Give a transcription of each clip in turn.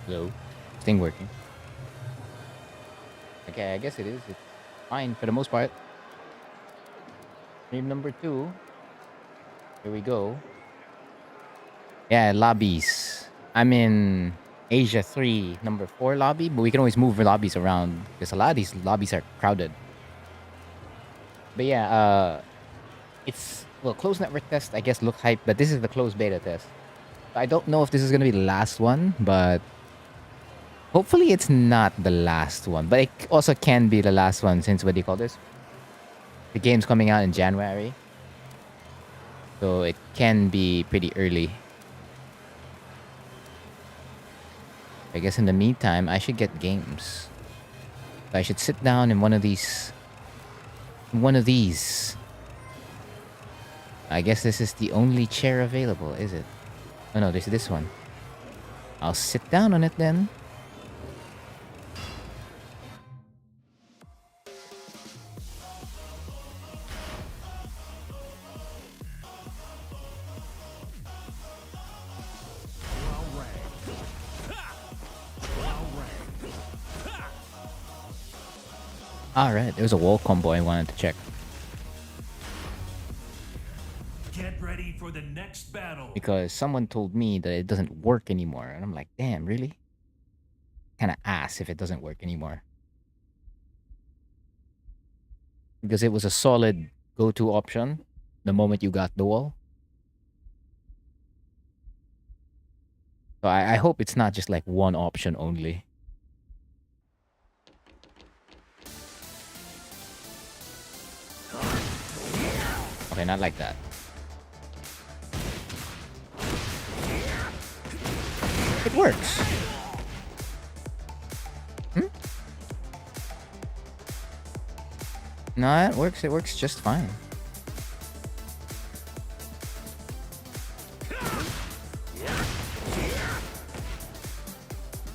Hello. Thing working. Okay, I guess it is. It's fine for the most part. Stream number 2. Here we go. Yeah, lobbies. I'm in Asia 3, number 4 lobby, but we can always move the lobbies around because a lot of these lobbies are crowded. But yeah, it's well, closed network test. I guess look hype, but this is the closed beta test. I don't know if this is gonna be the last one, but hopefully it's not the last one. But it also can be the last one since what do you call this? The game's coming out in January, so it can be pretty early. I guess in the meantime, I should get games. I should sit down in one of these. One of these. I guess this is the only chair available, is it? Oh no, there's this one. I'll sit down on it then. Alright, there was a wall combo I wanted to check. Get ready for the next battle. Because someone told me that it doesn't work anymore. And I'm like, damn, really? Kind of ass if it doesn't work anymore. Because it was a solid go-to option the moment you got the wall. So I hope it's not just like one option only. Okay, not like that. It works. Hmm? No, it works. It works just fine.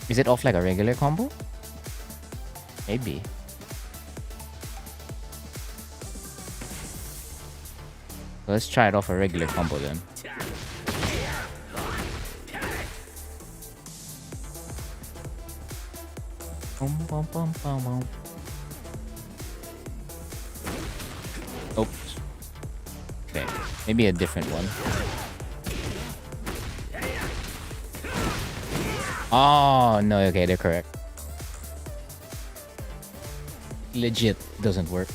Is it off like a regular combo? Maybe. Let's try it off a regular combo then. Bum, bum, bum, bum, bum. Oops. Okay, maybe a different one. Oh, no, okay, they're correct. Legit doesn't work.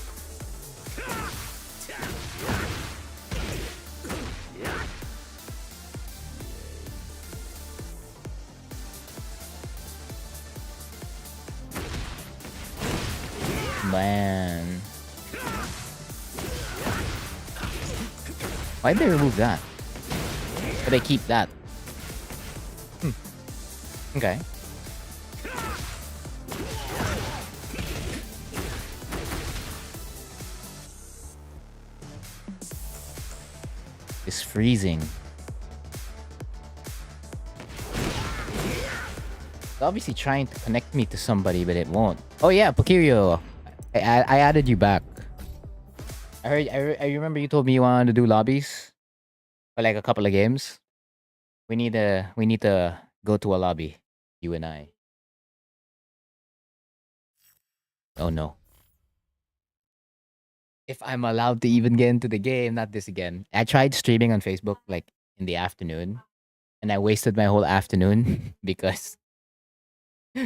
Man. Why'd they remove that? But they keep that. Okay. It's freezing. It's obviously trying to connect me to somebody, but it won't. Oh yeah, Pokirio. I added you back. I remember you told me you wanted to do lobbies for like a couple of games. We need to go to a lobby, you and I. Oh no. If I'm allowed to even get into the game, not this again. I tried streaming on Facebook like in the afternoon, and I wasted my whole afternoon because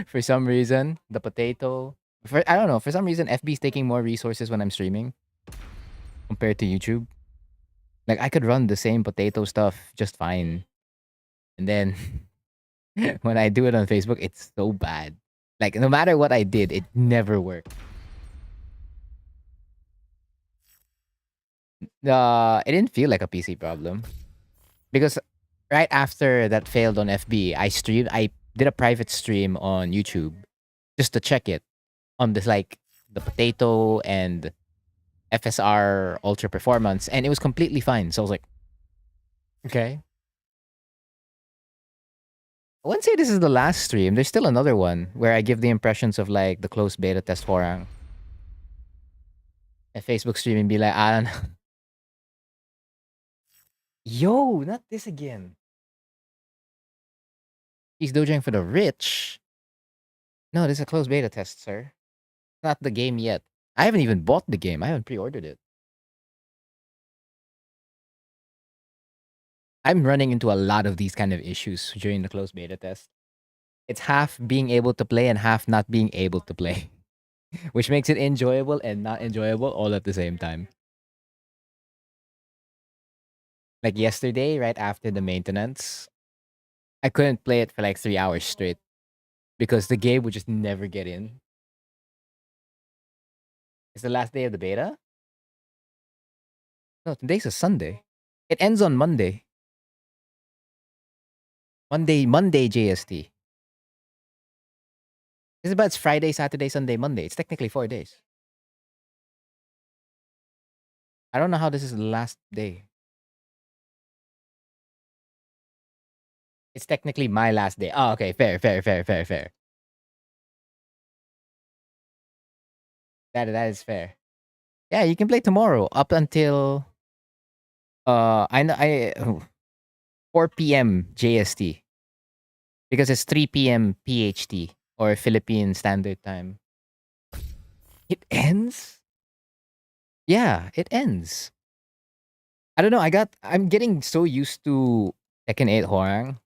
for some reason the potato for I don't know, for some reason FB is taking more resources when I'm streaming compared to YouTube. Like I could run the same potato stuff just fine. And then when I do it on Facebook, it's so bad. Like no matter what I did, it never worked. It didn't feel like a PC problem because right after that failed on FB, I did a private stream on YouTube just to check it on this like the potato and FSR ultra performance, and it was completely fine. So I was like, okay. I wouldn't say this is the last stream. There's still another one where I give the impressions of like the closed beta test forang. A Facebook stream and be like, I don't know. Yo, not this again. He's dojoing for the rich. No, this is a closed beta test, sir. Not the game yet. I haven't even bought the game. I haven't pre-ordered it. I'm running into a lot of these kind of issues during the closed beta test. It's half being able to play and half not being able to play, which makes it enjoyable and not enjoyable all at the same time. Like yesterday, right after the maintenance, I couldn't play it for like 3 hours straight because the game would just never get in. It's the last day of the beta? No, today's a Sunday. It ends on Monday. Monday JST. It's Friday, Saturday, Sunday, Monday. It's technically 4 days. I don't know how this is the last day. It's technically my last day. Oh, okay. Fair. That is fair. Yeah, you can play tomorrow up until I know I 4 p.m. JST because it's 3 p.m. PHT or Philippine Standard Time. It ends? Yeah, it ends. I don't know. I'm getting so used to Tekken 8 Horang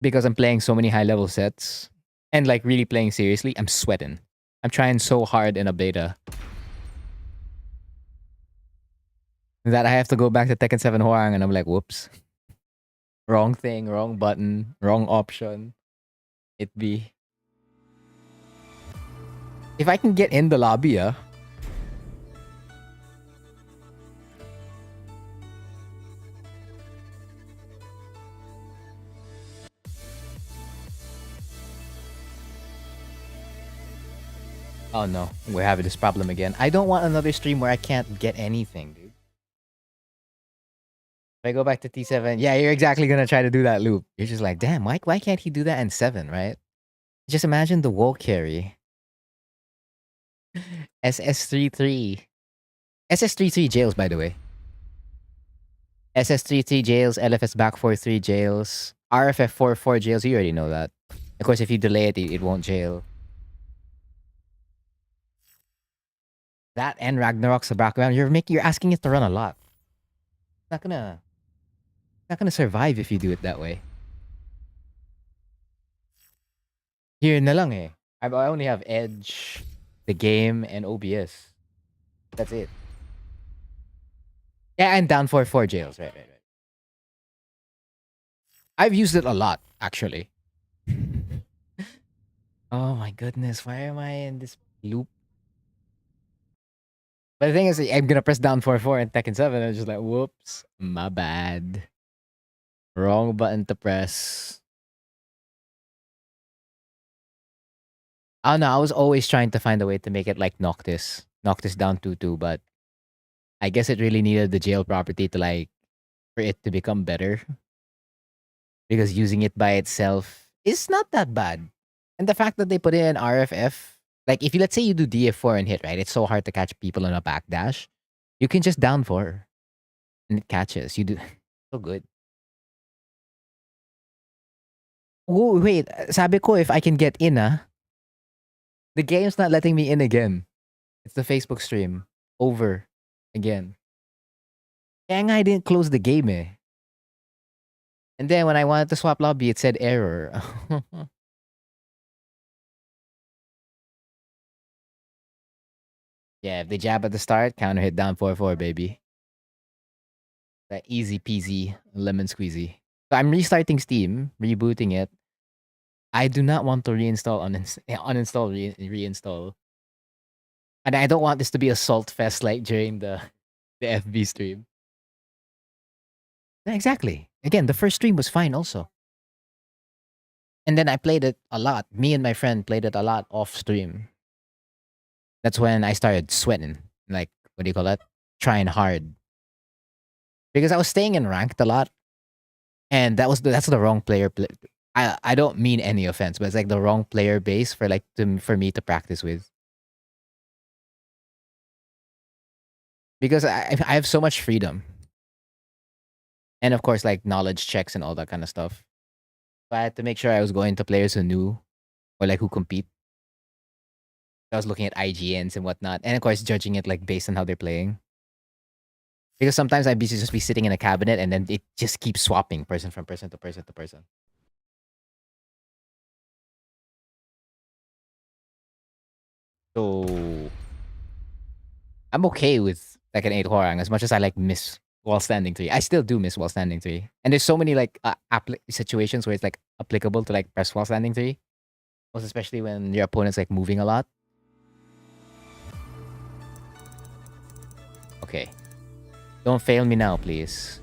because I'm playing so many high level sets and like really playing seriously. I'm sweating. I'm trying so hard in a beta that I have to go back to Tekken 7 Horang and I'm like, whoops. Wrong thing, wrong button, wrong option. It be. If I can get in the lobby, Oh no, we're having this problem again. I don't want another stream where I can't get anything, dude. If I go back to T7, yeah, you're exactly gonna try to do that loop. You're just like, damn, why can't he do that in 7, right? Just imagine the wall carry. SS33. SS33 jails, by the way. SS33 jails, LFS back 43 jails, RFF 44 jails. You already know that. Of course, if you delay it, it won't jail. That and Ragnarok's the background. You're asking it to run a lot. It's not gonna survive if you do it that way. Here na lang eh. I only have Edge, the game, and OBS. That's it. Yeah, and down for 4 jails. Right. I've used it a lot, actually. Oh my goodness, why am I in this loop? But the thing is, I'm gonna press down 4 in Tekken 7, and I'm just like, whoops, my bad. Wrong button to press. I don't know, I was always trying to find a way to make it like Noctis. Noctis down 2-2, but I guess it really needed the jail property to like, for it to become better. Because using it by itself is not that bad. And the fact that they put in RFF, like if you let's say you do DF4 and hit, right? It's so hard to catch people on a backdash. You can just down 4 and it catches. You do so good. Oh, wait, sabi ko if I can get in, the game's not letting me in again. It's the Facebook stream. Over again. Kaya nga I didn't close the game eh. And then when I wanted to swap lobby, it said error. Yeah, if they jab at the start, counter hit down 4-4, baby. That easy peasy lemon squeezy. So I'm restarting Steam, rebooting it. I do not want to reinstall, uninstall, reinstall. And I don't want this to be a salt fest like during the FB stream. Yeah, exactly. Again, the first stream was fine also. And then I played it a lot. Me and my friend played it a lot off stream. That's when I started sweating. Like, what do you call that? Trying hard. Because I was staying in ranked a lot. And that's the wrong player. I don't mean any offense, but it's like the wrong player base for like for me to practice with. Because I have so much freedom. And of course, like knowledge checks and all that kind of stuff. So I had to make sure I was going to players who knew or like who compete. I was looking at IGNs and whatnot, and of course judging it like based on how they're playing. Because sometimes I'd just be sitting in a cabinet and then it just keeps swapping person from person to person to person. So I'm okay with like an 8 Horang as much as I like miss while standing 3. I still do miss while standing 3. And there's so many like situations where it's like applicable to like press while standing 3. Most especially when your opponent's like moving a lot. Okay. Don't fail me now, please.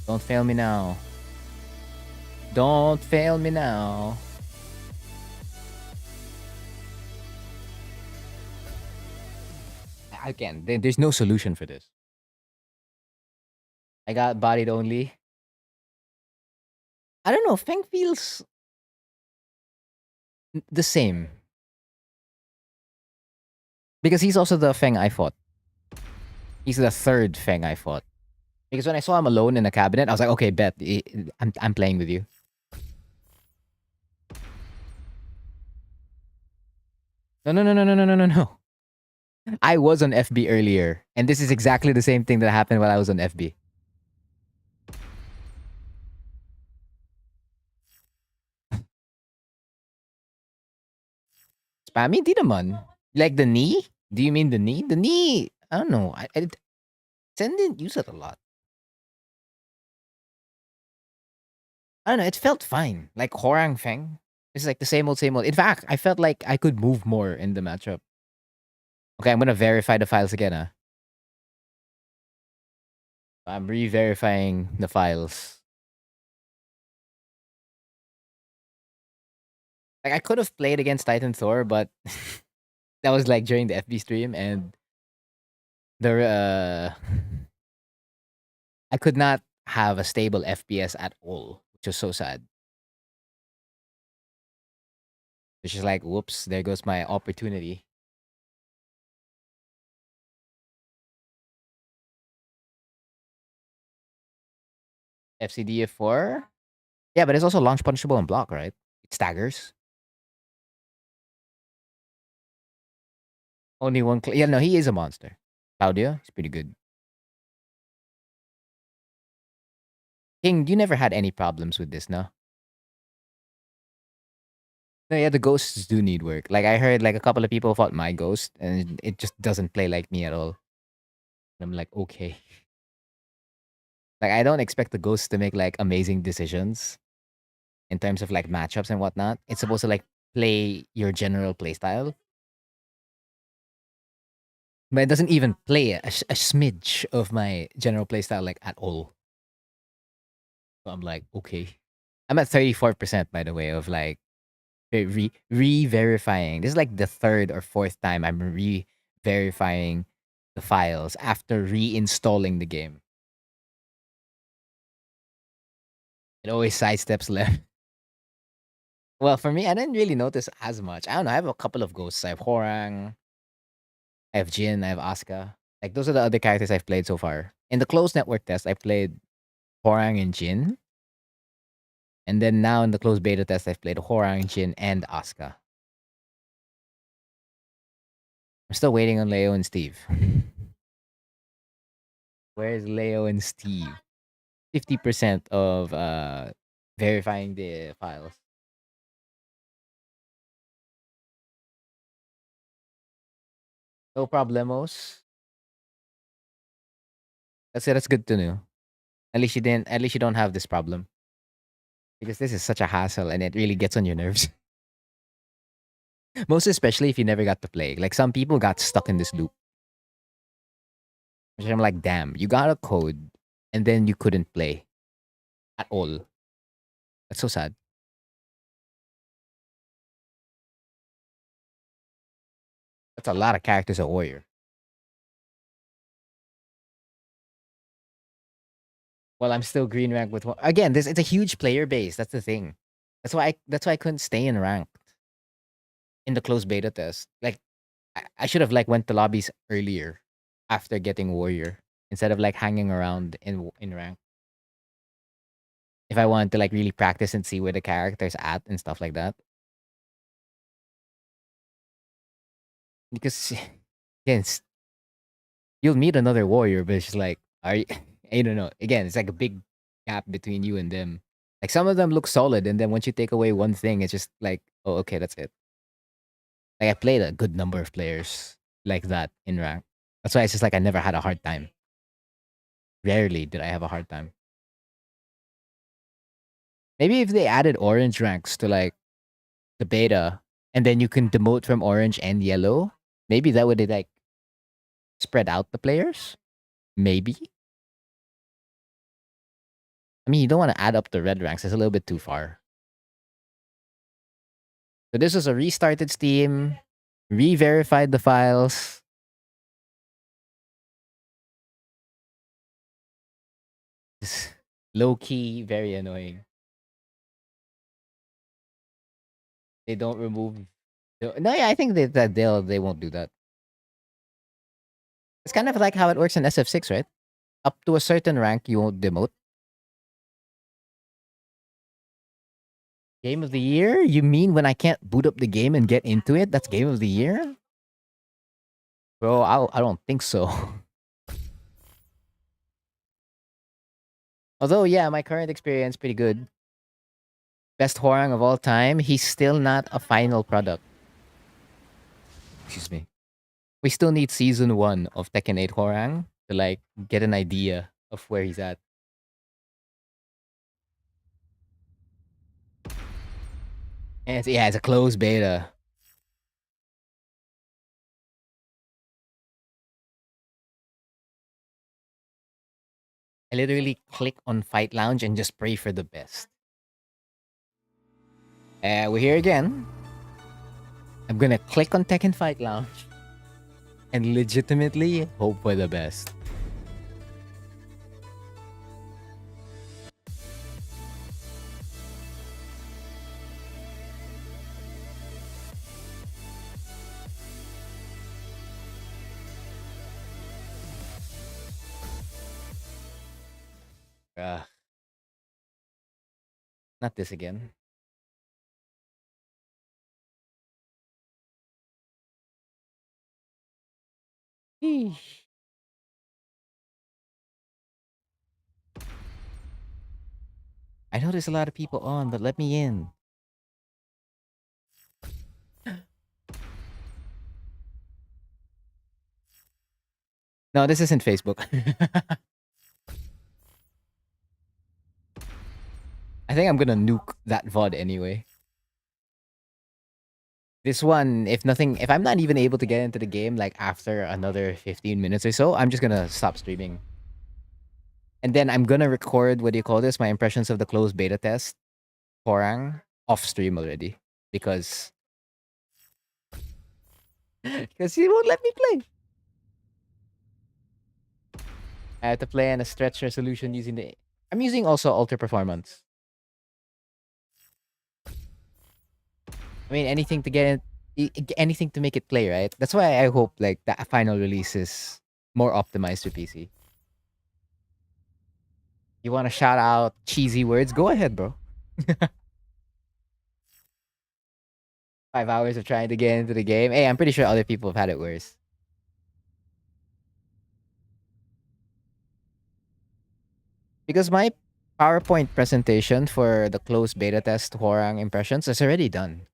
Don't fail me now. Don't fail me now. Again, there's no solution for this. I got bodied only. I don't know. Feng feels the same. Because he's also the Feng I fought. He's the third Feng I fought. Because when I saw him alone in a cabinet, I was like, okay, bet. I'm playing with you. No, no, no, no, no, no, no, no, no. I was on FB earlier. And this is exactly the same thing that happened while I was on FB. Spammy? Di naman. Like the knee? Do you mean the knee? The knee, I don't know. Sen didn't use it a lot. I don't know. It felt fine. Like Horang Feng. It's like the same old, same old. In fact, I felt like I could move more in the matchup. Okay, I'm gonna verify the files again. I'm re-verifying the files. Like I could have played against Titan Thor, but that was like during the FB stream, and the I could not have a stable FPS at all, which was so sad. It's just like, whoops, there goes my opportunity. FCDF4? Yeah, but it's also launch punishable and block, right? It staggers. Only one. Yeah, no, he is a monster. Claudio, he's pretty good. King, you never had any problems with this, no? No, yeah, the ghosts do need work. Like I heard, like a couple of people fought my ghost, and it just doesn't play like me at all. And I'm like, okay. Like I don't expect the ghosts to make like amazing decisions in terms of like matchups and whatnot. It's supposed to like play your general playstyle, but it doesn't even play a smidge of my general playstyle like at all. So I'm like, okay. I'm at 34% by the way of like re-verifying. This is like the third or fourth time I'm re-verifying the files after reinstalling the game. It always sidesteps left. Well, for me, I didn't really notice as much. I don't know. I have a couple of ghosts. I have Horang, I have Jin, I have Asuka. Like those are the other characters I've played so far. In the closed network test, I played Horang and Jin. And then now in the closed beta test, I've played Horang, Jin, and Asuka. I'm still waiting on Leo and Steve. Where's Leo and Steve? 50% of verifying the files. No problemos. That's it. That's good to know. At least you didn't. At least you don't have this problem because this is such a hassle and it really gets on your nerves. Most especially if you never got to play. Like some people got stuck in this loop. Which I'm like, damn, you got a code and then you couldn't play at all. That's so sad. That's a lot of characters a warrior. Well, I'm still green rank with one. Again, this it's a huge player base. That's the thing. That's why I couldn't stay in ranked in the closed beta test. Like I should have like went to lobbies earlier after getting warrior. instead of like hanging around in rank. If I wanted to like really practice and see where the character's at and stuff like that. Because again, you'll meet another warrior, but it's just like, are you? I don't know. Again, it's like a big gap between you and them. Like some of them look solid, and then once you take away one thing, it's just like, oh, okay, that's it. Like I played a good number of players like that in rank. That's why it's just like I never had a hard time. Rarely did I have a hard time. Maybe if they added orange ranks to like the beta, and then you can demote from orange and yellow, maybe that would like spread out the players. Maybe. I mean, you don't want to add up the red ranks. It's a little bit too far. So this was a restarted Steam, re-verified the files. It's low key, very annoying. They don't remove. No, yeah, I think that they won't do that. It's kind of like how it works in SF6, right? Up to a certain rank, you won't demote. Game of the year? You mean when I can't boot up the game and get into it? That's game of the year? Bro, I don't think so. Although, yeah, my current experience pretty good. Best Horang of all time. He's still not a final product. Excuse me. We still need season 1 of Tekken 8 Horang to like get an idea of where he's at. And it's a closed beta. I literally click on Fight Lounge and just pray for the best. We're here again. I'm gonna click on Tekken Fight Lounge and legitimately hope for the best. Uh, Not this again. Eesh. I know there's a lot of people on, but let me in. No, this isn't Facebook. I think I'm gonna nuke that VOD anyway. This one, if I'm not even able to get into the game like after another 15 minutes or so, I'm just gonna stop streaming. And then I'm gonna record, what do you call this? My impressions of the closed beta test, Horang, off stream already. Because he won't let me play. I have to play on a stretch resolution using the I'm using also ultra performance. I mean anything to get anything to make it play, right? That's why I hope like the final release is more optimized for PC. You want to shout out cheesy words? Go ahead, bro. 5 hours of trying to get into the game. Hey, I'm pretty sure other people have had it worse. Because my PowerPoint presentation for the closed beta test Horang impressions is already done.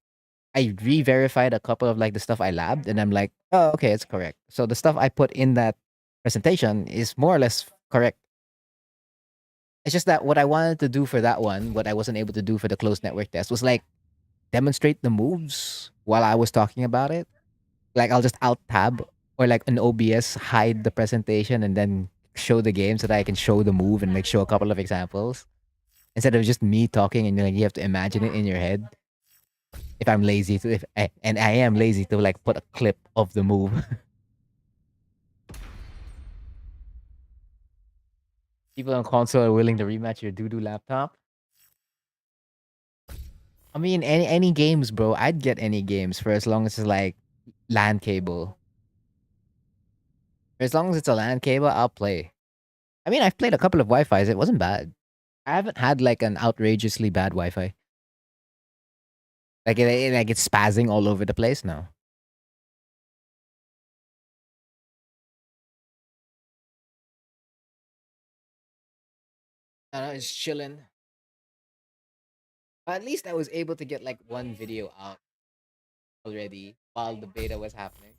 I re-verified a couple of like the stuff I labbed, and I'm like, oh, okay, it's correct. So the stuff I put in that presentation is more or less correct. It's just that what I wanted to do for that one, what I wasn't able to do for the closed network test, was like demonstrate the moves while I was talking about it. Like I'll just alt tab or like an OBS hide the presentation and then show the game so that I can show the move and like show a couple of examples instead of just me talking and like you have to imagine it in your head. If I'm lazy to, and I am lazy to like put a clip of the move. People on console are willing to rematch your doo-doo laptop. I mean, any games, bro. I'd get any games for as long as it's like LAN cable. For as long as it's a LAN cable, I'll play. I mean, I've played a couple of Wi-Fi's. It wasn't bad. I haven't had like an outrageously bad Wi-Fi. Like it's spazzing all over the place now. I know, it's chilling. But at least I was able to get like one video out already while the beta was happening.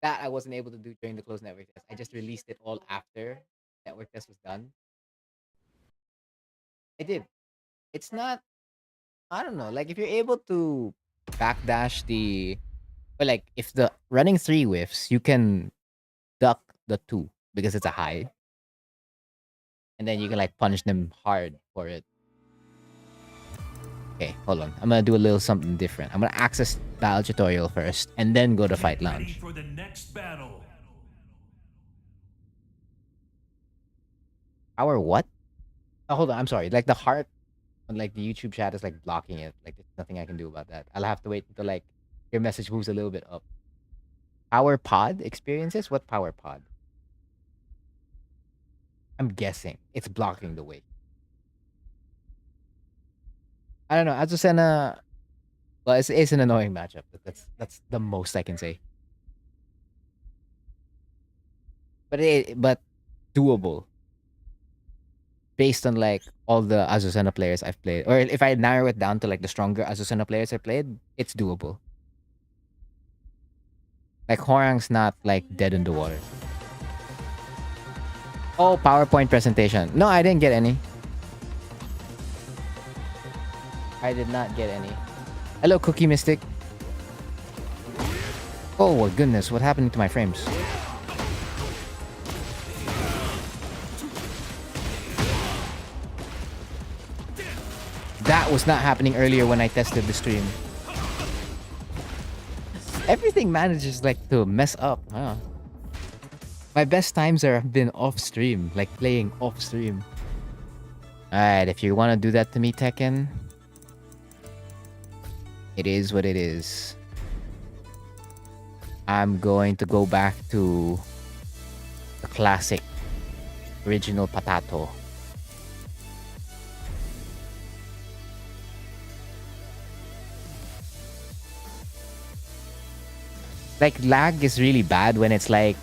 That I wasn't able to do during the closed network test. I just released it all after network test was done. I did. It's not. I don't know. Like if you're able to backdash the, but like if the running three whiffs, you can duck the two because it's a high, and then you can like punish them hard for it. Okay, hold on. I'm gonna do a little something different. I'm gonna access battle tutorial first, and then go to fight Get ready lounge. for the next battle. Our what? Oh, hold on. I'm sorry. Like the heart on like the YouTube chat is like blocking it. Like there's nothing I can do about that. I'll have to wait until like your message moves a little bit up. Power pod experiences? What power pod? I'm guessing it's blocking the way. I don't know. Azucena. Well, it's an annoying matchup. But that's the most I can say. But doable based on like all the Azucena players I've played, or if I narrow it down to like the stronger Azucena players I played, it's doable. Like Horang's not like dead in the water. Oh, PowerPoint presentation. No, I didn't get any. I did not get any. Hello, Cookie Mystic. Oh, well, goodness. What happened to my frames? That was not happening earlier when I tested the stream. Everything manages like to mess up. Huh? My best times have been off stream, like playing off stream. Alright, if you want to do that to me, Tekken, it is what it is. I'm going to go back to the classic original Patato. Like lag is really bad when it's like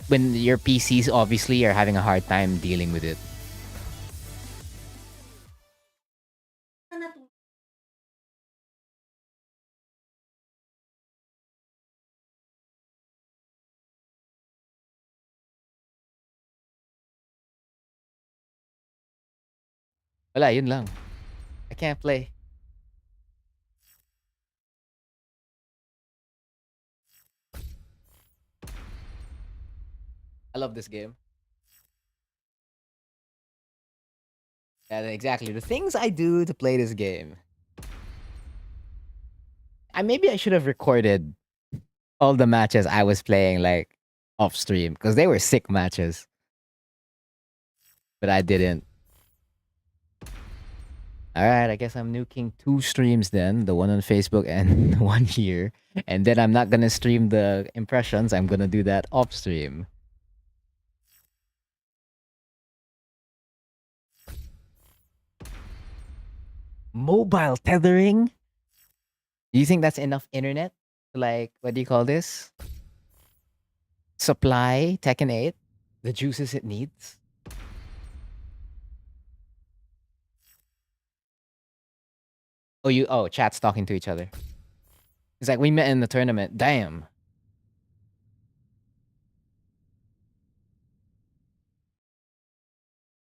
when your PCs obviously are having a hard time dealing with it. Wala, yun lang. I can't play. I love this game. Yeah, exactly. The things I do to play this game. Maybe I should have recorded all the matches I was playing like off stream because they were sick matches. But I didn't. All right, I guess I'm nuking 2 streams then, the one on Facebook and the one here. And then I'm not going to stream the impressions. I'm going to do that off stream. Mobile tethering? Do you think that's enough internet to like, what do you call this? Supply Tekken 8 the juices it needs? Chat's talking to each other. It's like we met in the tournament. Damn.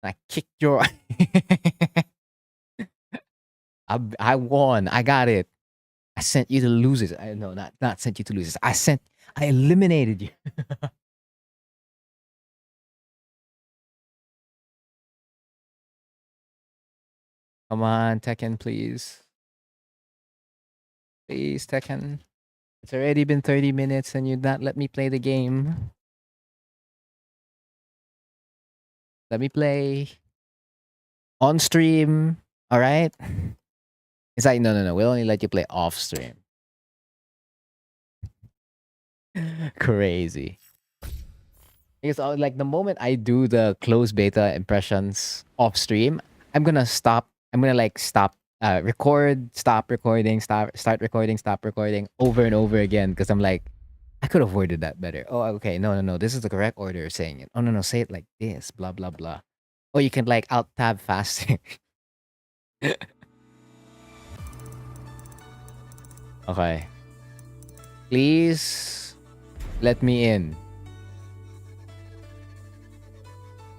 I kicked your I won. I got it. I sent you to losers. No, not sent you to losers. I eliminated you. Come on, Tekken, please. Please, Tekken. It's already been 30 minutes and you'd not let me play the game. Let me play. On stream. Alright? It's like, no. We'll only let you play off stream. Crazy. Because like the moment I do the closed beta impressions off stream, I'm gonna stop. I'm gonna like stop, record, stop recording, start recording, stop recording over and over again. Because I'm like, I could have worded that better. Oh, okay, no. This is the correct order of saying it. Oh no, say it like this. Blah blah blah. Or you can like alt tab faster. Okay. Please let me in.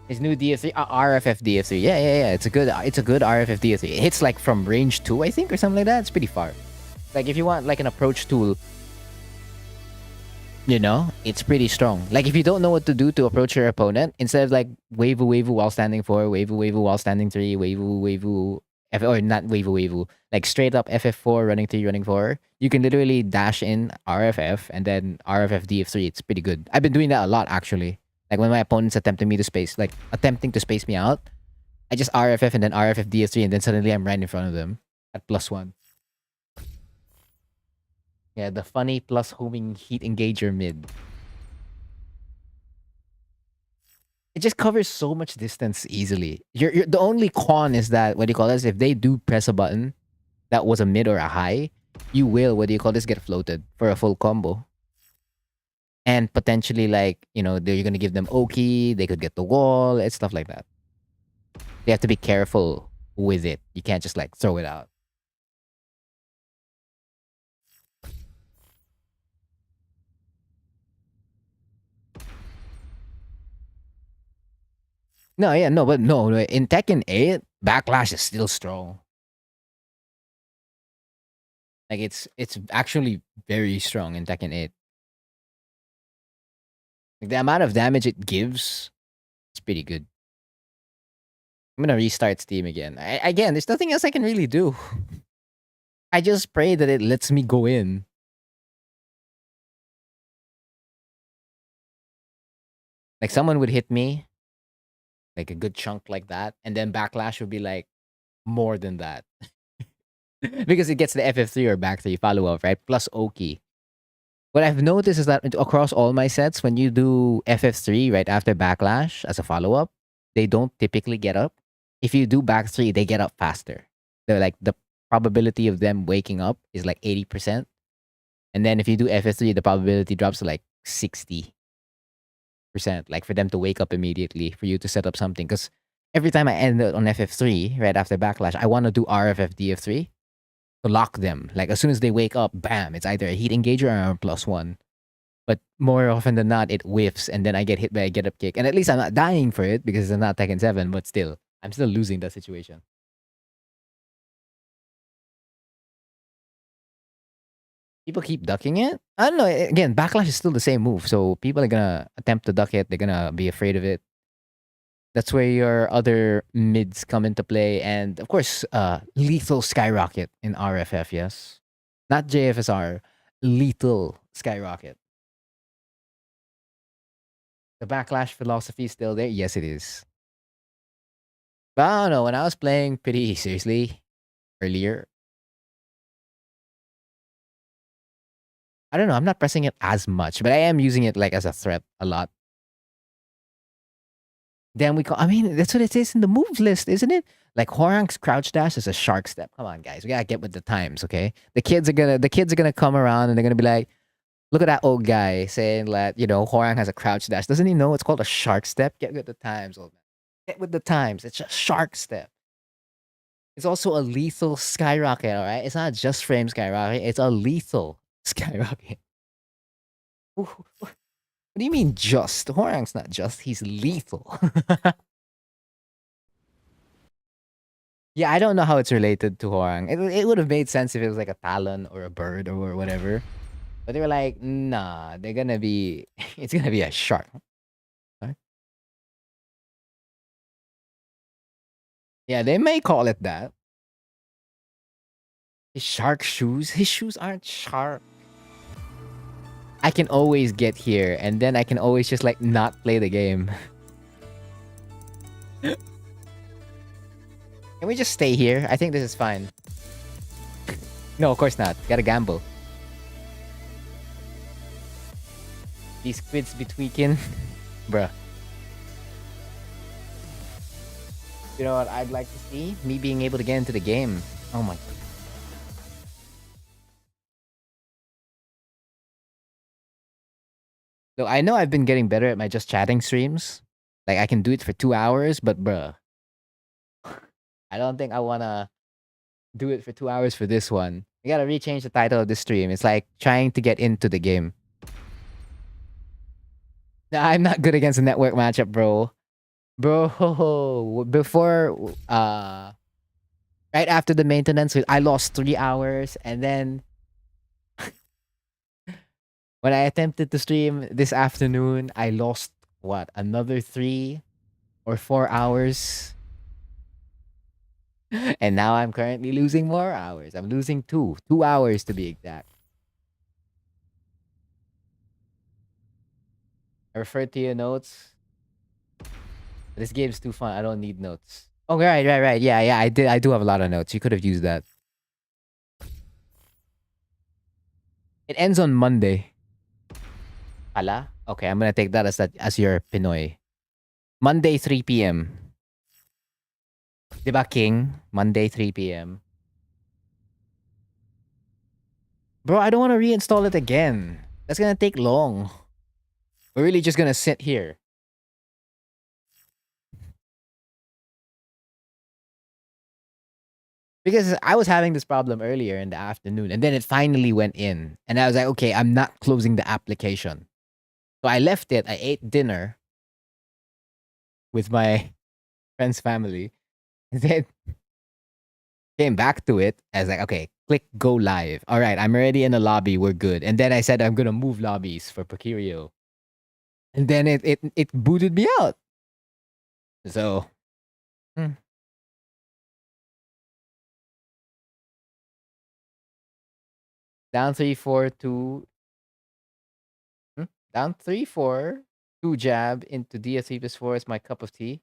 His new DF3, RFF DF3. Yeah. It's a good RFF DF3. It hits like from range 2, I think, or something like that. It's pretty far. Like if you want like an approach tool, it's pretty strong. Like if you don't know what to do to approach your opponent, instead of like wave while standing 4, wave while standing 3, wave or not wave, like straight up FF4 running 3 running 4, you can literally dash in RFF and then RFF DF3. It's pretty good. I've been doing that a lot actually. Like when my opponent's attempting to space me out, I just RFF and then RFF DF3 and then suddenly I'm right in front of them at +1. Yeah, the funny plus homing heat engager mid. It just covers so much distance easily. The only con is that, what do you call this? If they do press a button that was a mid or a high, you will, get floated for a full combo. And potentially, like, you're going to give them Oki, they could get the wall, it's stuff like that. You have to be careful with it. You can't just, like, throw it out. No, in Tekken 8, Backlash is still strong. Like, it's actually very strong in Tekken 8. Like, the amount of damage it gives, it's pretty good. I'm gonna restart Steam again. Again, there's nothing else I can really do. I just pray that it lets me go in. Like someone would hit me, like a good chunk like that, and then Backlash would be like more than that. Because it gets the FF3 or back 3 follow up, right? Plus Oki. What I've noticed is that across all my sets, when you do FF3 right after Backlash as a follow up, they don't typically get up. If you do back 3, they get up faster. They're like the probability of them waking up is like 80%. And then if you do FF3, the probability drops to like 60%. Like for them to wake up immediately, for you to set up something. Because every time I end on FF3, right after Backlash, I want to do RFF DF3 to lock them. Like as soon as they wake up, bam, it's either a heat engager or a +1. But more often than not, it whiffs and then I get hit by a get up kick. And at least I'm not dying for it because it's not Tekken 7, but still, I'm still losing that situation. People keep ducking it. I don't know. Again, Backlash is still the same move. So people are going to attempt to duck it. They're going to be afraid of it. That's where your other mids come into play. And of course, lethal skyrocket in RFF, yes. Not JFSR, lethal skyrocket. The Backlash philosophy is still there? Yes, it is. But I don't know. When I was playing pretty seriously earlier, I don't know. I'm not pressing it as much, but I am using it like as a threat a lot. Then I mean, that's what it is in the moves list, isn't it? Like Horang's crouch dash is a shark step. Come on, guys. We gotta get with the times, okay? The kids are gonna come around and they're gonna be like, look at that old guy saying that, Horang has a crouch dash. Doesn't he know it's called a shark step? Get with the times, old man. Get with the times. It's a shark step. It's also a lethal skyrocket, all right? It's not just frame skyrocket, it's a lethal skyrocket. What do you mean just? Horang's not just, he's lethal. Yeah, I don't know how it's related to Horang. It would have made sense if it was like a talon or a bird or whatever. But they were like, nah, it's gonna be a shark. Huh? Yeah, they may call it that. His shark shoes? His shoes aren't sharp. I can always get here, and then I can always just like not play the game. Can we just stay here? I think this is fine. No, of course not. Gotta gamble. These squids be tweaking. Bruh. You know what I'd like to see? Me being able to get into the game. Oh my. So I know I've been getting better at my just chatting streams. Like I can do it for 2 hours, but bruh, I don't think I wanna do it for 2 hours for this one. You gotta rechange the title of the stream. It's like trying to get into the game. No, I'm not good against a network matchup, bro. Bro, before right after the maintenance, I lost 3 hours, and then when I attempted to stream this afternoon, I lost what, another 3 or 4 hours. And now I'm currently losing more hours. I'm losing 2 hours to be exact. I referred to your notes. This game's too fun. I don't need notes. Oh, right. Yeah. I do have a lot of notes. You could have used that. It ends on Monday. Ala? Okay, I'm gonna take that as your Pinoy. Monday 3 p.m. Diba King? Monday 3 p.m. Bro, I don't want to reinstall it again. That's gonna take long. We're really just gonna sit here. Because I was having this problem earlier in the afternoon, and then it finally went in. And I was like, okay, I'm not closing the application. So I left it. I ate dinner with my friend's family. And then came back to it. I was like, okay, click go live. All right, I'm already in the lobby. We're good. And then I said I'm gonna move lobbies for Procurio. And then it booted me out. So hmm. Down 3-4-2. Down 3-4. 2 jab into DF3+4 is my cup of tea.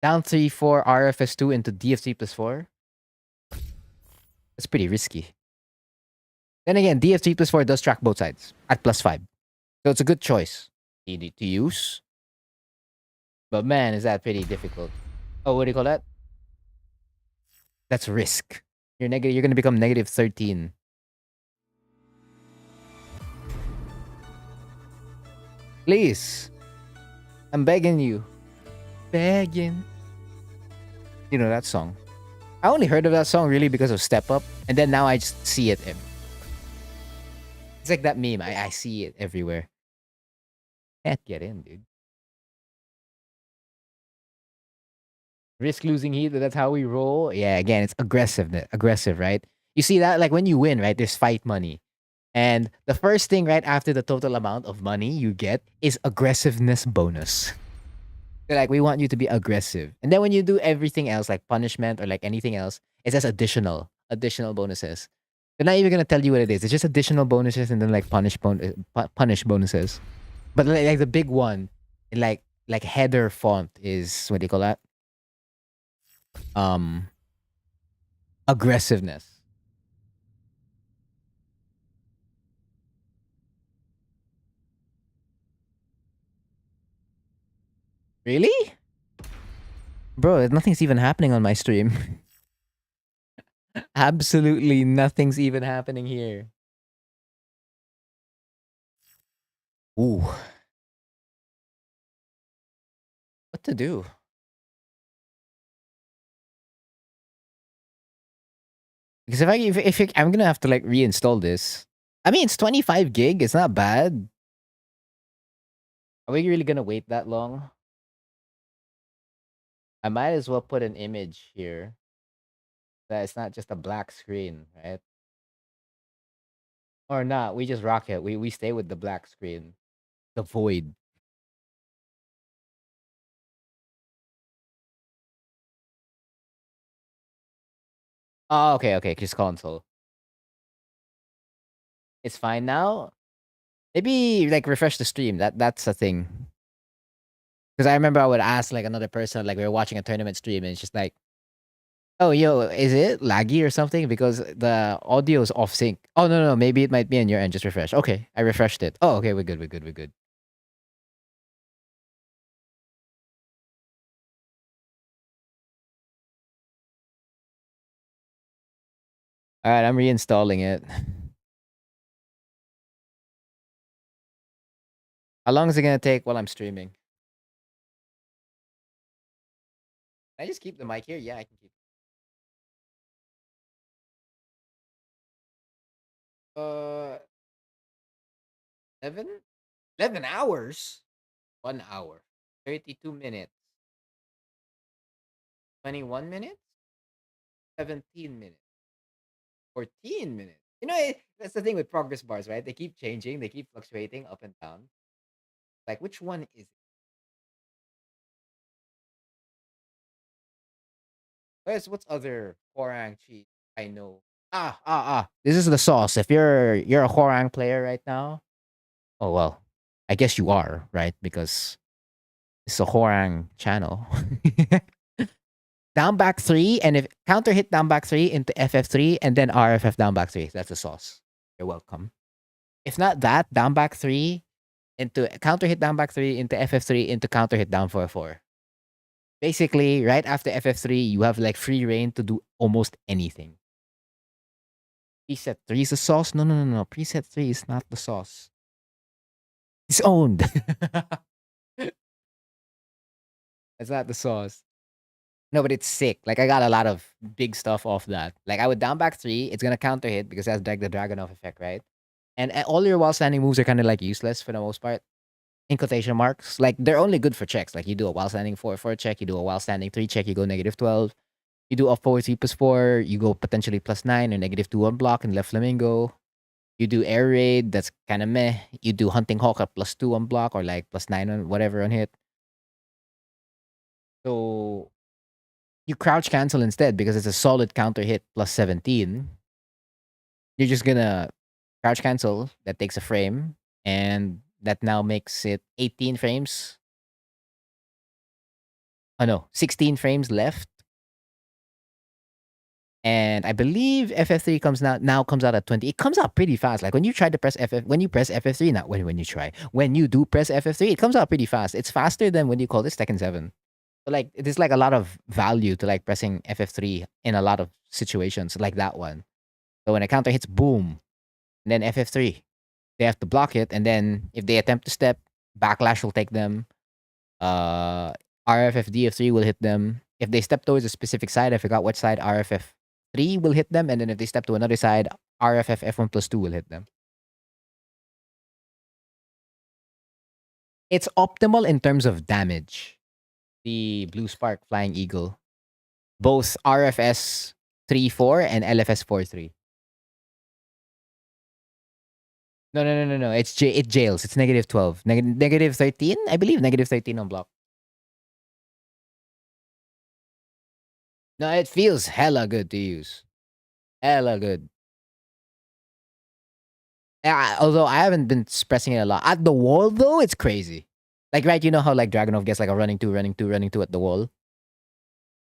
Down 3-4 RFS2 into DF3+4. That's pretty risky. Then again, DF3+4 does track both sides at +5. So it's a good choice to use. But man, is that pretty difficult. Oh, what do you call that? That's risk. You're gonna become -13. Please. I'm begging you. Begging. You know that song. I only heard of that song really because of Step Up, and then now I just see it. It's like that meme. I see it everywhere. Can't get in, dude. Risk losing heat, that's how we roll. Yeah, again, it's aggressive, right? You see that? Like when you win, right? There's fight money. And the first thing right after the total amount of money you get is aggressiveness bonus. They're like, we want you to be aggressive. And then when you do everything else, like punishment or like anything else, it's just additional bonuses. They're not even gonna tell you what it is. It's just additional bonuses and then like punish bonuses. But like the big one, like header font is what do you call that? Um, aggressiveness. Really? Bro, nothing's even happening on my stream. Absolutely nothing's even happening here. Ooh. What to do? Because I'm gonna have to like reinstall this. I mean, it's 25 gig. It's not bad. Are we really gonna wait that long? I might as well put an image here. That it's not just a black screen, right? Or not. We just rock it. We stay with the black screen. The void. Oh, okay. Just console. It's fine now. Maybe like refresh the stream. That's a thing. Because I remember I would ask like another person, like we were watching a tournament stream, and it's just like, "Oh, yo, is it laggy or something? Because the audio is off sync." Oh no, maybe it might be on your end. Just refresh. Okay, I refreshed it. Oh, okay, we're good. All right, I'm reinstalling it. How long is it gonna take while I'm streaming? Can I just keep the mic here? Yeah, I can keep. 11? 11 hours? 1 hour. 32 minutes. 21 minutes? 17 minutes. 14 minutes. That's the thing with progress bars, right? They keep changing, they keep fluctuating up and down. Like, which one is it? What's other Horang cheat I know? This is the sauce. If you're a Horang player right now, oh well, I guess you are, right? Because it's a Horang channel. Down back three, and if counter hit down back three into FF3 and then RFF down back three. That's the sauce. You're welcome. If not that, down back three into counter hit down back three into FF3 into counter hit down 4-4. Basically, right after FF3, you have like free reign to do almost anything. Preset 3 is the sauce? No, no, no, no. Preset 3 is not the sauce. It's owned. It's not the sauce. No, but it's sick. Like I got a lot of big stuff off that. Like I would down back three, it's gonna counter hit because that's like the Dragonov effect, right? And all your while standing moves are kind of like useless for the most part. In quotation marks. Like they're only good for checks. Like you do a while standing 4-4 check, you do a while standing 3 check, you go -12. You do a forward 3 +4, you go potentially +9 or -2 on block and left flamingo. You do air raid, that's kind of meh. You do hunting hawk at +2 on block or like +9 on whatever on hit. So you crouch cancel instead because it's a solid counter hit +17. You're just gonna crouch cancel. That takes a frame, and that now makes it 18 frames. Oh no, 16 frames left. And I believe FF3 comes out at 20. It comes out pretty fast. Like when you try to press when you press FF3, not when you try. When you do press FF3, it comes out pretty fast. It's faster than when you call this Tekken 7. So like there's like a lot of value to like pressing FF3 in a lot of situations like that one. So when a counter hits boom, and then FF3, they have to block it, and then if they attempt to step, backlash will take them. RFF DF3 will hit them. If they step towards a specific side, I forgot what side, RFF3 will hit them, and then if they step to another side, RFF F1+2 will hit them. It's optimal in terms of damage. The Blue Spark Flying Eagle. Both RFS 3-4 and LFS 4-3. No, no, no, no, no. It jails. It's -12. -13, I believe. -13 on block. No, it feels hella good to use. Hella good. Yeah, although I haven't been pressing it a lot. At the wall though, it's crazy. Like right, you know how like Dragonov gets like a running 2, running 2, running 2 at the wall?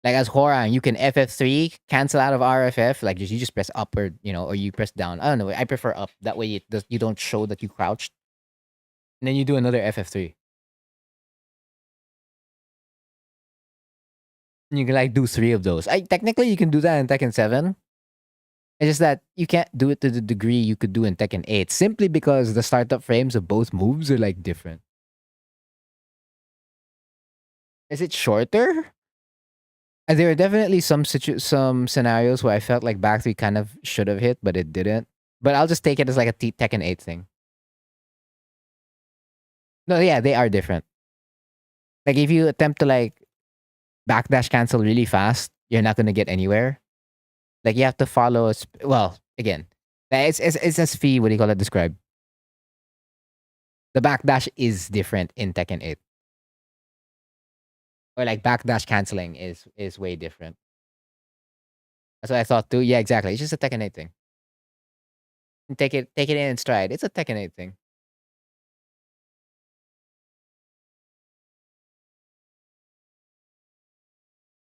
Like as Horang, you can FF3, cancel out of RFF, like you just press up or or you press down. I don't know. I prefer up. That way you don't show that you crouched. And then you do another FF3. And you can like do 3 of those. Technically you can do that in Tekken 7. It's just that you can't do it to the degree you could do in Tekken 8 simply because the startup frames of both moves are like different. Is it shorter? There are definitely some scenarios where I felt like back 3 kind of should have hit, but it didn't. But I'll just take it as like a Tekken 8 thing. No, yeah, they are different. Like if you attempt to like backdash cancel really fast, you're not gonna get anywhere. Like you have to follow. Well, again, it's as Fee. What do you call it? Describe. The backdash is different in Tekken 8, or like backdash canceling is way different. That's what I thought too. Yeah, exactly. It's just a Tekken 8 thing. Take it in stride. It's a Tekken 8 thing.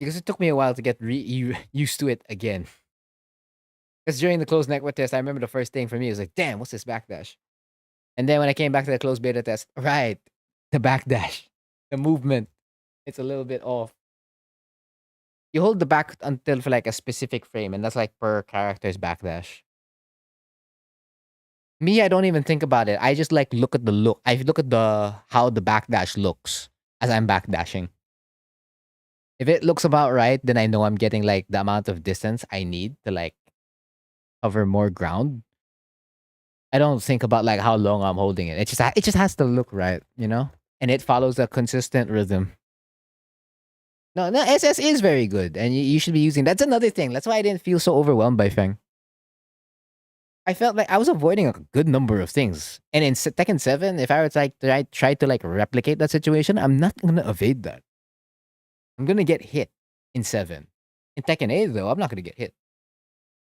Because it took me a while to get used to it again. Because during the closed network test, I remember the first thing for me was like, damn, what's this backdash? And then when I came back to the closed beta test, right, the backdash, the movement, it's a little bit off. You hold the back until for like a specific frame, and that's like per character's backdash. Me, I don't even think about it. I just like look at the look. I look at the how the backdash looks as I'm backdashing. If it looks about right, then I know I'm getting like the amount of distance I need to like cover more ground. I don't think about like how long I'm holding it. It just has to look right, you know? And it follows a consistent rhythm. No, no, SS is very good, and you should be using. That's another thing. That's why I didn't feel so overwhelmed by Feng. I felt like I was avoiding a good number of things. And in Tekken 7, if I was like try to like replicate that situation, I'm not gonna evade that. I'm gonna get hit in 7. In Tekken 8, though, I'm not gonna get hit.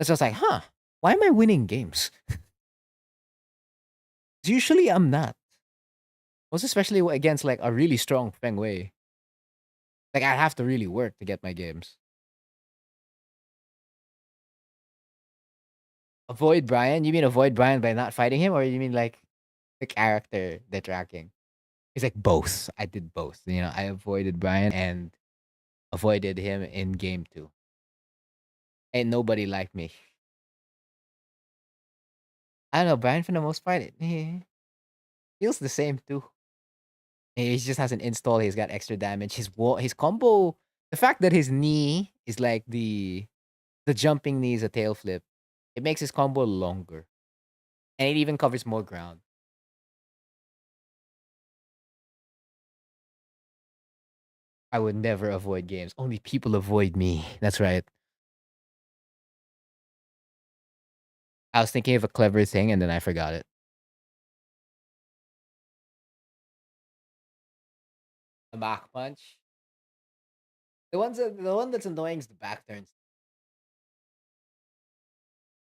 It's just like, huh, why am I winning games? Usually I'm not. Most especially against like a really strong Feng Wei. Like I have to really work to get my games. Avoid Brian? You mean avoid Brian by not fighting him? Or you mean like the character they're tracking? It's like both. I did both. You know, I avoided Brian and avoided him in game 2. Ain't nobody like me. I don't know, Brian for the most part, it feels the same too. He just has an install, he's got extra damage. His combo, the fact that his knee is like the jumping knee is a tail flip, it makes his combo longer. And it even covers more ground. I would never avoid games. Only people avoid me. That's right. I was thinking of a clever thing and then I forgot it. A back punch. The one that's annoying is the back turns.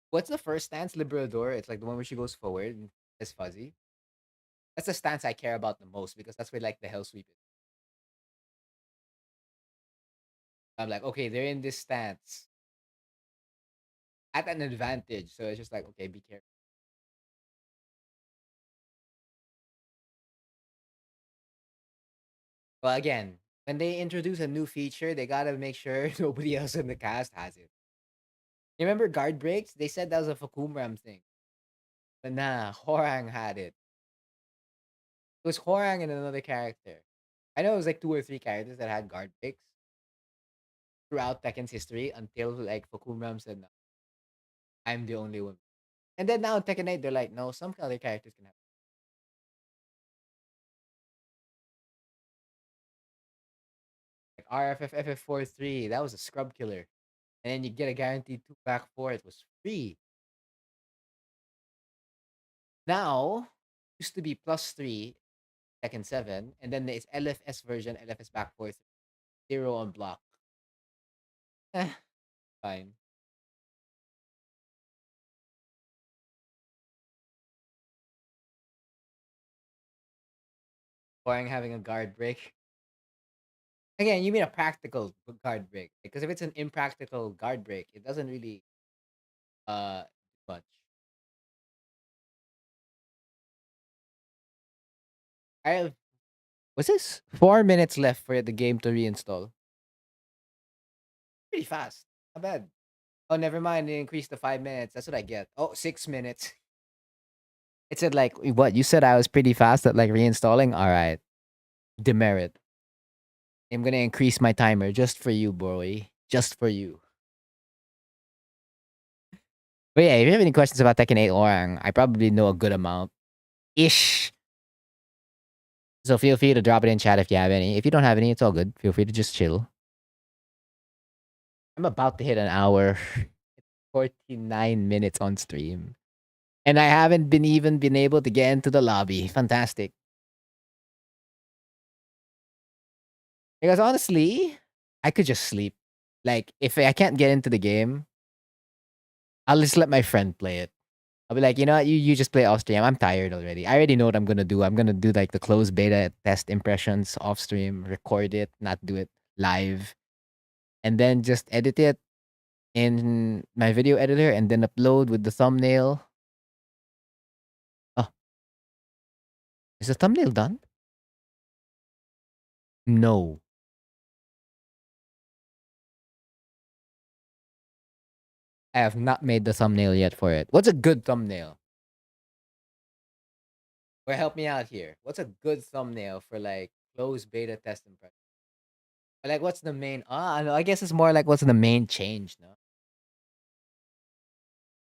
What's the first stance? Liberador. It's like the one where she goes forward and is fuzzy. That's the stance I care about the most because that's where like the hell sweep is. I'm like, okay, they're in this stance at an advantage. So it's just like, okay, be careful. But again, when they introduce a new feature, they gotta make sure nobody else in the cast has it. You remember guard breaks? They said that was a Fakumram thing. But nah, Horang had it. It was Horang and another character. I know it was like 2 or 3 characters that had guard breaks throughout Tekken's history until like Fakumram said, no, I'm the only one. And then now in Tekken 8, they're like, no, some other characters can have like RFFFF43. That was a scrub killer. And then you get a guaranteed 2 back 4. It was free. Now, used to be +3, Tekken 7, and then there's LFS version, LFS back 4, 0 on block. Eh, fine. Boring having a guard break. Again, you mean a practical guard break. Because if it's an impractical guard break, it doesn't really do much. I have was this 4 minutes left for the game to reinstall? Pretty fast. Not bad. Oh, never mind. They increased to 5 minutes. That's what I get. Oh, 6 minutes. It said like what you said. I was pretty fast at like reinstalling. All right, demerit. I'm gonna increase my timer just for you, boy. Just for you. But yeah, if you have any questions about Tekken 8 Orang, I probably know a good amount ish. So feel free to drop it in chat if you have any. If you don't have any, it's all good. Feel free to just chill. I'm about to hit an hour. 49 minutes on stream. And I haven't been able to get into the lobby. Fantastic. Because honestly, I could just sleep. Like if I can't get into the game, I'll just let my friend play it. I'll be like, you know what, you just play off stream. I'm tired already. I already know what I'm gonna do. I'm gonna do like the closed beta test impressions off stream, record it, not do it live, and then just edit it in my video editor and then upload with the thumbnail. Oh, is the thumbnail done? No. I have not made the thumbnail yet for it. What's a good thumbnail? Or help me out here. What's a good thumbnail for like closed beta test and press? Like, what's the main? I know. I guess it's more like what's the main change, no?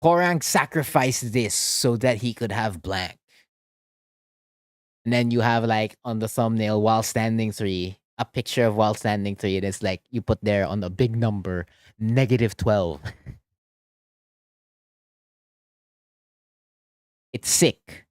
Korang sacrificed this so that he could have blank. And then you have like on the thumbnail while standing three, a picture of while standing three, and it's like you put there on a big number, -12. It's sick.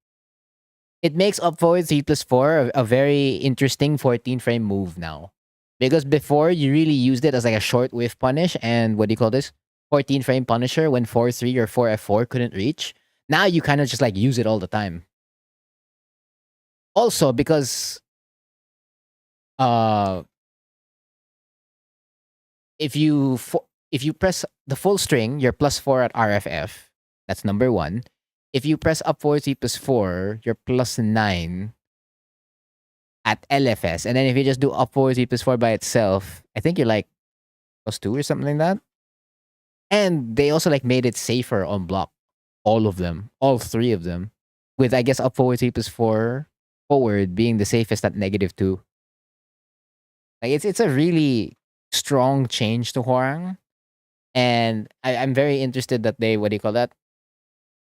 It makes up forward 3+4 a very interesting 14 frame move now. Because before you really used it as like a short whiff punish and what do you call this? 14 frame punisher when 4-3 or 4F4 couldn't reach. Now you kind of just like use it all the time. Also because uh if you if you press the full string, you're +4 at RFF. That's number 1. If you press up forward 3+4, you're +9 at LFS. And then if you just do up forward 3+4 by itself, I think you're like +2 or something like that. And they also like made it safer on block. All of them. All 3 of them. With I guess up forward 3+4 forward being the safest at -2. Like it's a really strong change to Hwarang. And I'm very interested that they, what do you call that?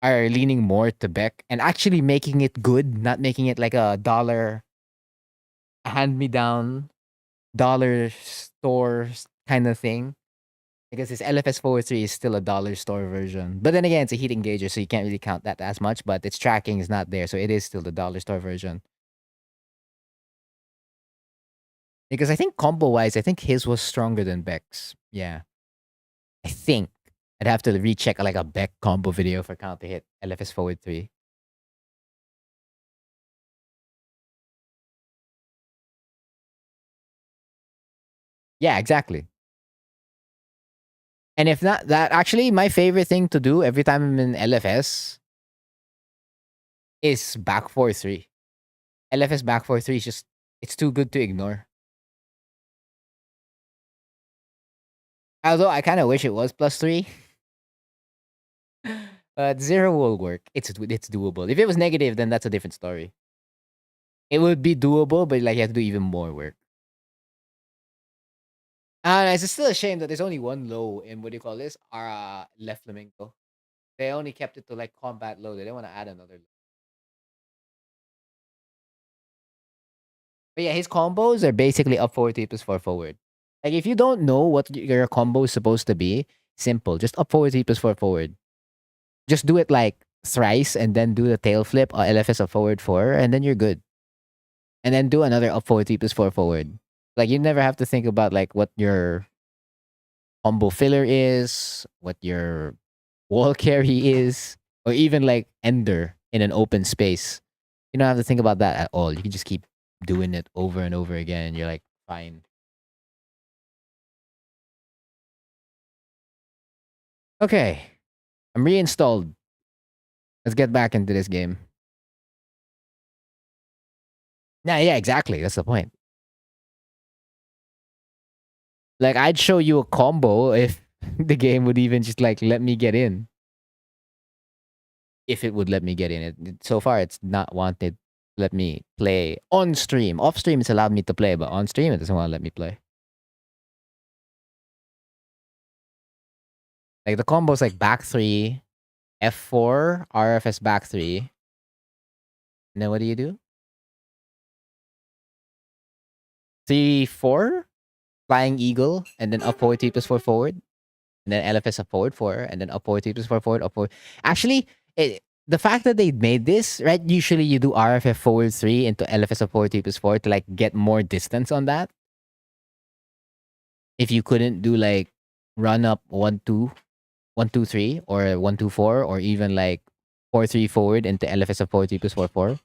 Are leaning more to Beck and actually making it good, not making it like a dollar hand me down dollar store kind of thing. Because this LFS 403 is still a dollar store version. But then again, it's a heat engager, so you can't really count that as much, but its tracking is not there, so it is still the dollar store version. Because I think combo wise, I think his was stronger than Beck's. Yeah. I think. I'd have to recheck like a Beck combo video for count to hit LFS forward 3. Yeah, exactly. And if not that, actually, my favorite thing to do every time I'm in LFS is back 4-3. LFS back 4-3 is just, it's too good to ignore. Although I kind of wish it was +3. But 0 will work. It's doable. If it was negative, then that's a different story. It would be doable, but like you have to do even more work. It's still a shame that there's only one low in what do you call this? Our left flamenco. They only kept it to like combat low. They didn't want to add another low. But yeah, his combos are basically up forward 3+4 forward. Like if you don't know what your combo is supposed to be, simple. Just up forward 3+4 forward. Just do it like thrice and then do the tail flip or LFS up forward 4 and then you're good. And then do another up forward 3+4 forward. Like you never have to think about like what your combo filler is, what your wall carry is, or even like ender in an open space. You don't have to think about that at all. You can just keep doing it over and over again and you're like fine. Okay. I'm reinstalled. Let's get back into this game. Yeah, exactly. That's the point. Like I'd show you a combo if the game would even just like let me get in. If it would let me get in it. So far it's not wanted to let me play on stream. Off stream it's allowed me to play, but on stream it doesn't want to let me play. Like the combos like back 3, F4, RFS back 3. And then what do you do? 3-4, flying eagle, and then up forward 3+4 forward. And then LFS up forward 4, and then up forward 3+4 forward, up forward. Actually, the fact that they made this, right? Usually you do RFF forward 3 into LFS up forward 3+4 to like get more distance on that. If you couldn't do like run up 1-2, 1-2-3, or 1-2-4, or even like 4-3 forward into LFS up forward 3+4 4.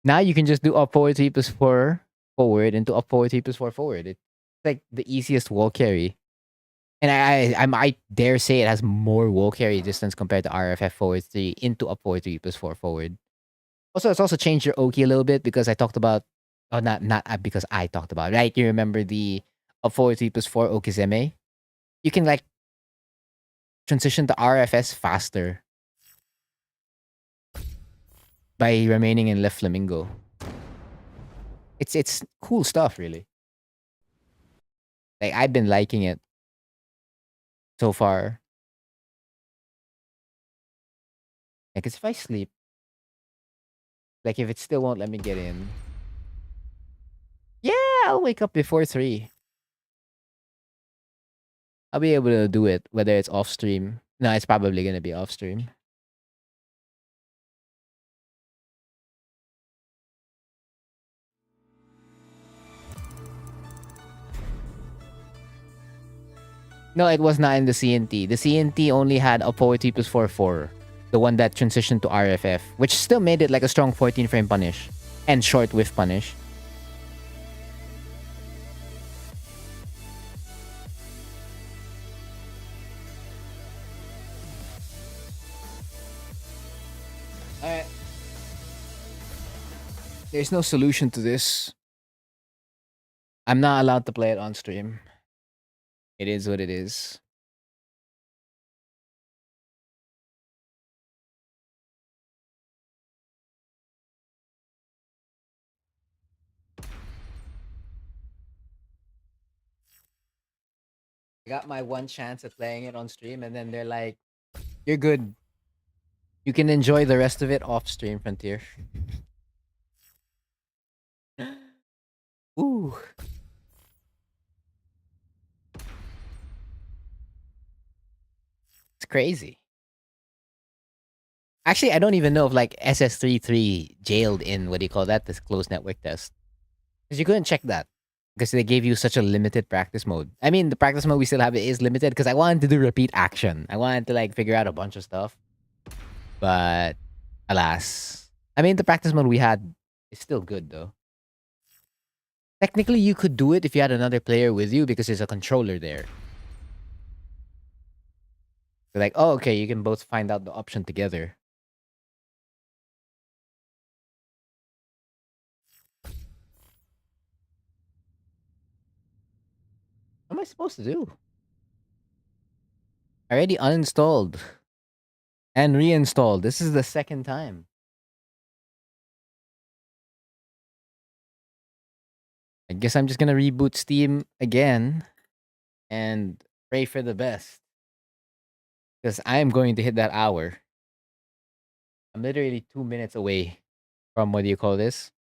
Now you can just do up forward 3+4 forward into up forward 3+4 forward. It's like the easiest wall carry. And I might dare say it has more wall carry distance compared to RFF forward 3 into up forward 3+4 forward. Also, it's also changed your Oki a little bit because I talked about, oh, not because I talked about, right? You remember the up forward 3+4 Okizeme? You can like transition to RFS faster by remaining in left flamingo. It's cool stuff, really. Like I've been liking it so far. Like, 'cause if I sleep, like if it still won't let me get in, yeah, I'll wake up before 3. I'll be able to do it whether it's off stream. No, it's probably gonna be off stream. No, it was not in the CNT. The CNT only had a forward 3 plus 4. The one that transitioned to RFF, which still made it like a strong 14 frame punish and short whiff punish. Alright. There's no solution to this. I'm not allowed to play it on stream. It is what it is. I got my one chance at playing it on stream, and then they're like, "You're good. You can enjoy the rest of it off stream, Frontier." Ooh. It's crazy. Actually, I don't even know if like SS33 jailed in, what do you call that? This closed network test. Because you couldn't check that. Because they gave you such a limited practice mode. I mean, the practice mode we still have is limited because I wanted to do repeat action. I wanted to like figure out a bunch of stuff. But alas. I mean, the practice mode we had is still good though. Technically, you could do it if you had another player with you because there's a controller there. You're like, oh, okay, you can both find out the option together. What am I supposed to do? I already uninstalled and reinstalled. This is the second time. I guess I'm just gonna reboot Steam again and pray for the best. Because I am going to hit that hour. I'm literally 2 minutes away from, what do you call this?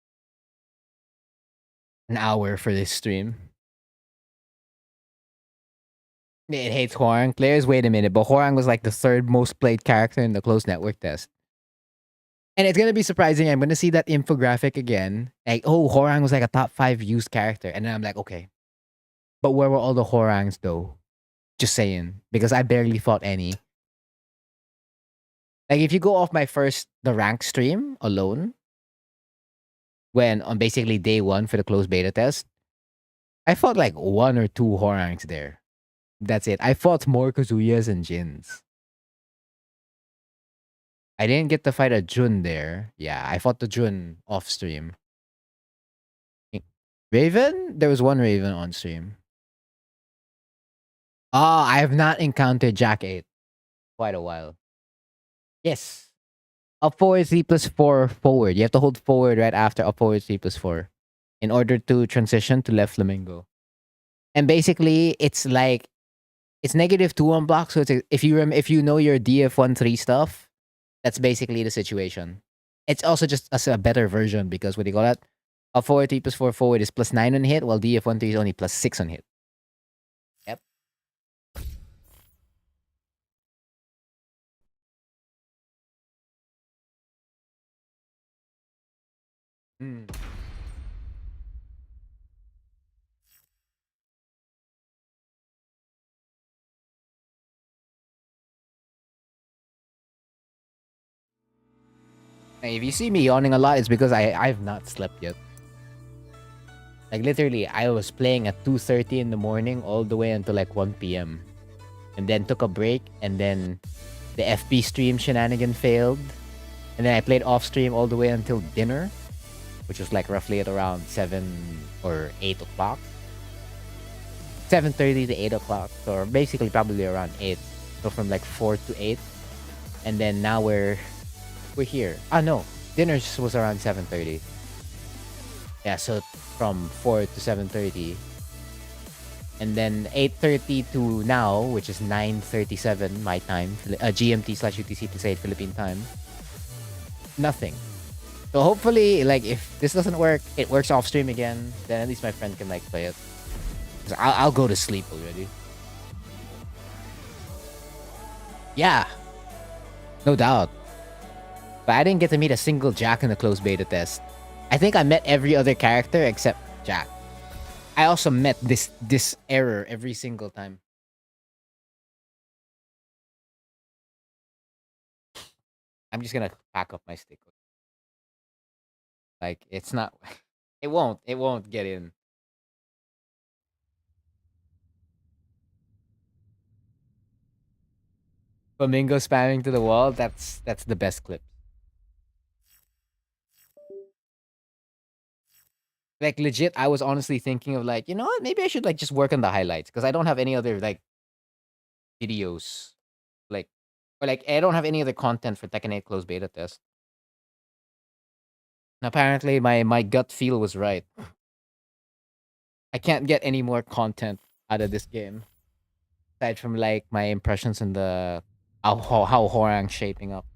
An hour for this stream. It hates Horang players. Wait a minute, but Horang was like the third most played character in the closed network test. And it's gonna be surprising. I'm gonna see that infographic again. Like, oh, Horang was like a top 5 used character. And then I'm like, okay. But where were all the Horangs though? Just saying. Because I barely fought any. Like, if you go off the rank stream alone, when on basically day 1 for the closed beta test, I fought like 1 or 2 Horangs there. That's it. I fought more Kazuyas and Jins. I didn't get to fight a Jun there. Yeah, I fought the Jun off stream. Raven? There was one Raven on stream. Ah, I have not encountered Jack 8 quite a while. Yes. Up forward 3 plus 4 forward. You have to hold forward right after up forward 3 plus 4 in order to transition to left flamingo. And basically, it's like it's -2 on block. So it's if you know your DF13 stuff, that's basically the situation. It's also just as a better version because, what do you call that? Up forward 3 plus 4 forward is +9 on hit, while DF13 is only +6 on hit. Yep. Mm. Hey, if you see me yawning a lot, it's because I've not slept yet. Like, literally, I was playing at 2:30 in the morning all the way until like 1 p.m. And then took a break, and then the FB stream shenanigan failed. And then I played off stream all the way until dinner, which was like roughly at around 7 or 8 o'clock. 7:30 to 8 o'clock. So basically probably around 8. So from like 4 to 8, and then now we're here. Ah no, dinners was around 7:30. Yeah, so from 4 to 7:30, and then 8:30 to now, which is 9:37 my time, GMT/UTC to say Philippine time. Nothing. So hopefully, like if this doesn't work, it works off stream again. Then at least my friend can like play it. 'Cause I'll go to sleep already. Yeah, no doubt. But I didn't get to meet a single Jack in the closed beta test. I think I met every other character except Jack. I also met this error every single time. I'm just gonna pack up my stick. Like it's not. It won't get in. Flamingo spamming to the wall. That's the best clip. Like legit, I was honestly thinking of like, you know what? Maybe I should like just work on the highlights because I don't have any other like videos, like or like I don't have any other content for Tekken 8 closed beta test. And apparently, my gut feel was right. I can't get any more content out of this game aside from like my impressions and the how Horang's shaping up.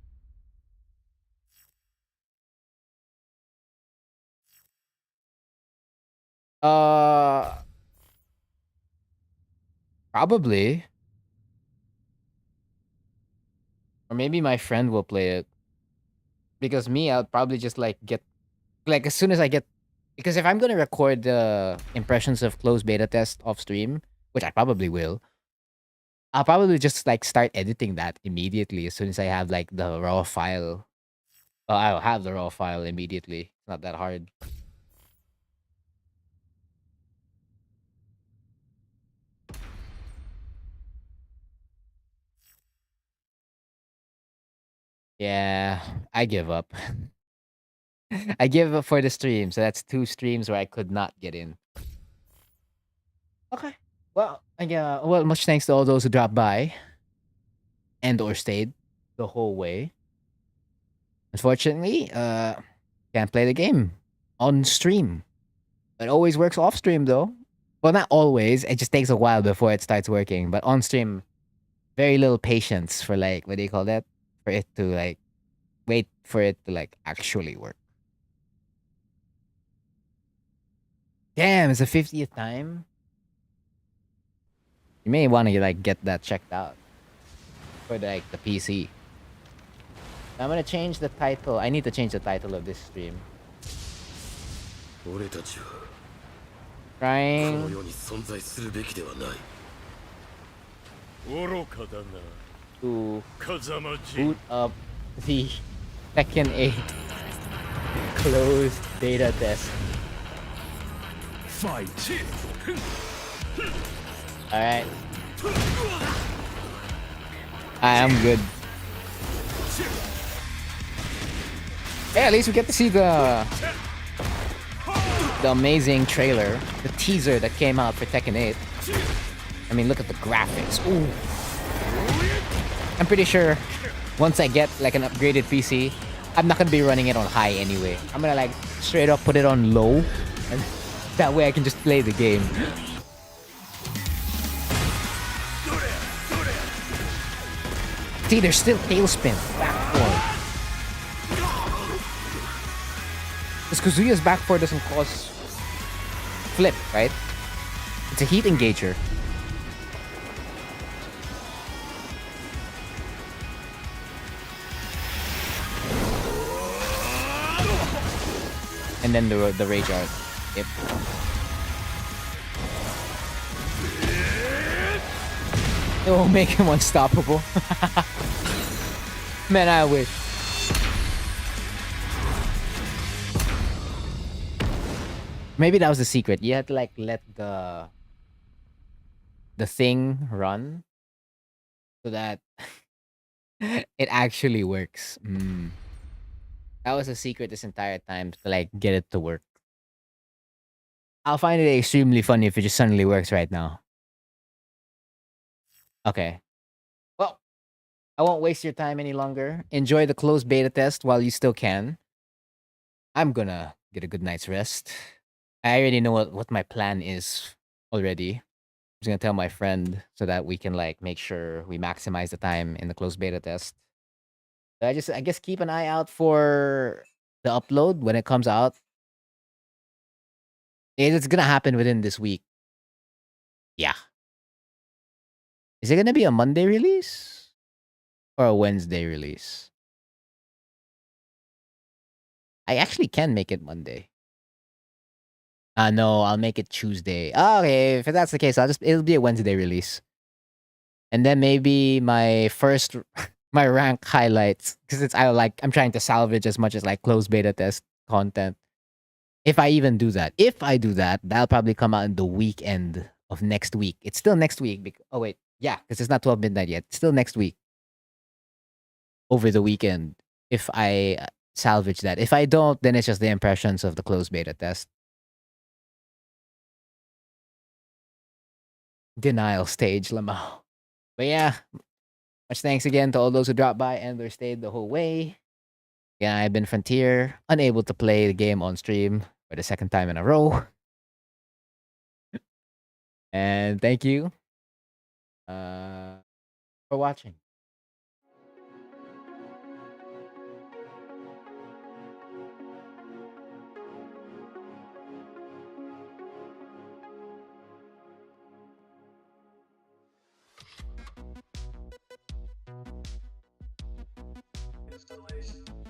Uh, Probably, or maybe my friend will play it because me, I'll probably just like get like as soon as I get because if I'm gonna record the impressions of closed beta test off stream, which I probably will, I'll probably just like start editing that immediately as soon as I have like the raw file. I'll have the raw file immediately. It's not that hard. Yeah, I give up. I give up for the stream, so that's 2 streams where I could not get in. Okay. Well, yeah. Well, much thanks to all those who dropped by and or stayed the whole way. Unfortunately, can't play the game on stream. It always works off stream though. Well, not always. It just takes a while before it starts working. But on stream, very little patience for like what do you call that? For it to like wait for it to like actually work. Damn, it's the 50th time. You may want to like get that checked out for like the PC. I'm gonna change the title. I need to change the title of this stream. 俺たちはこの Trying 世に存在するべきではない。愚かだな to 風間 boot 仁 up the Tekken 8 closed beta test. Fight. Alright. I am good. Hey, at least we get to see the amazing trailer, the teaser that came out for Tekken 8. I mean, look at the graphics. Ooh. I'm pretty sure once I get like an upgraded PC, I'm not gonna be running it on high anyway. I'm gonna like straight up put it on low, and that way I can just play the game. See, there's still tailspin, back four. Because Kazuya's back four doesn't cause flip, right? It's a heat engager. And then the rage art. Yep. It will make him unstoppable. Man, I wish. Maybe that was the secret. You had to like let the thing run so that it actually works. That was a secret this entire time to like get it to work. I'll find it extremely funny if it just suddenly works right now. Okay. Well, I won't waste your time any longer. Enjoy the closed beta test while you still can. I'm gonna get a good night's rest. I already know what my plan is already. I'm just gonna tell my friend so that we can like make sure we maximize the time in the closed beta test. I guess keep an eye out for the upload when it comes out. It's gonna happen within this week. Yeah. Is it gonna be a Monday release or a Wednesday release? I actually can make it Monday. No, I'll make it Tuesday. Okay, if that's the case, it'll be a Wednesday release. And then maybe my first my rank highlights because I'm trying to salvage as much as like closed beta test content. If I even do that. If I do that, that'll probably come out in the weekend of next week. It's still next week. Oh wait, yeah, because it's not 12 midnight yet. It's still next week. Over the weekend. If I salvage that. If I don't, then it's just the impressions of the closed beta test. Denial stage, Lamau. But yeah, much thanks again to all those who dropped by and or stayed the whole way. Yeah, I've been Frontier, unable to play the game on stream for the second time in a row. And thank you for watching. Installation.